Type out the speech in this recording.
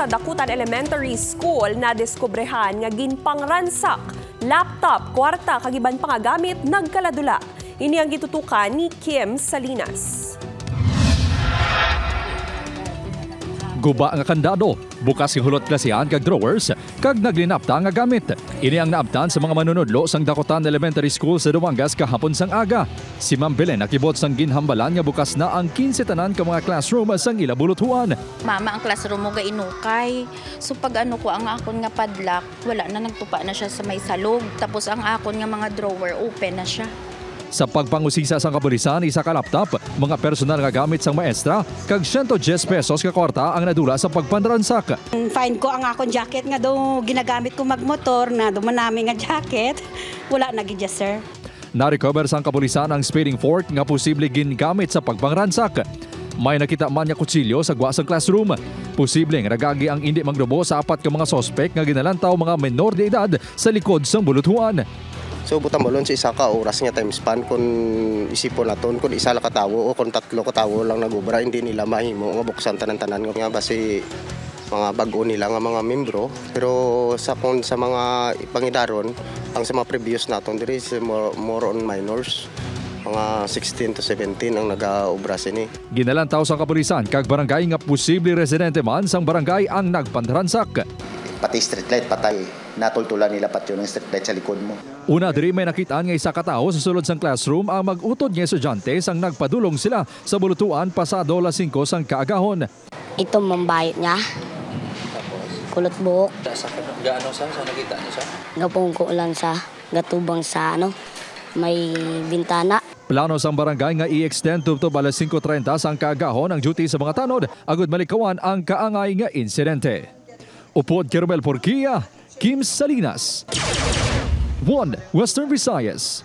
sa Dakutan Elementary School na diskubrehan nga ginpangransak, laptop, kwarta kag iban pa nga gamit nagkaladula. Ini ang gitutukan ni Kim Salinas. Guba nga kandado, bukas yung hulot klasihan kag drawers, kag naglinapta nga gamit. Ini ang naabtan sa mga manunudlo sang Dakutan Elementary School sa Duangas kahapon sang aga. Si Ma'am Belen nakibot sang ginhambalan nga bukas na ang 15 tanan ka mga classroom sang ila bulutuan. Mama, ang classroom mo ga inukay. So pag ano ko ang akon nga padlock, wala na, nagtupa na siya sa may salog. Tapos ang akon nga mga drawer, open na siya. Sa pagpangusisa sa kapulisan, isa ka laptop, mga personal nga gamit sang maestra, kag 110 pesos ka kwarta ang nadula sa pagpanransak. Find ko ang akong jacket nga do ginagamit ko magmotor na dumanami nga jacket. Wala na gidya, sir. Na-recover sang kapulisan ang speeding fork nga posible gingamit sa pagpangransak. May nakita man nga kutsilyo sa gwa sang classroom. Posibleng ragagi ang hindi magdubo sa apat ka mga sospek nga ginalantaw mga menor de edad sa likod sang bulutuan. So butang balon sa isa ka oras nga time span kung isipon naton kung isa la katawo o kung tatlo katawo lang nagubra hindi nila mahimo nga buksan tanan-tanan nga base mga bag-o nila nga mga membro, pero sa mga pangidaron ang sa mga previous naton diri is more on minors, mga 16 to 17 ang nagaobra sini. Ginalantaw sa kapulisan kag barangay nga posible residente man sang barangay ang nagpantransak. Pati street light patay, natultulan nila pati yung street light sa likod mo. Una diri may nakitaan nga isa ka tawo sa sulod sang classroom ang mag-utod nga estudyante sang nagpadulong sila sa bulutuan pasado alas 5 sang kaagahon. Ito mambayot niya. Kulot buhok. Gaano sa nakita niya sa? Gapungko lang sa gatubang sa may bintana. Plano sang barangay nga i-extend tubtob alas 5:30 sang kaagahon ang duty sa mga tanod agud malikawan ang kaangay nga insidente. Upod Kermel Porquia, Kim Salinas, 1 Western Visayas.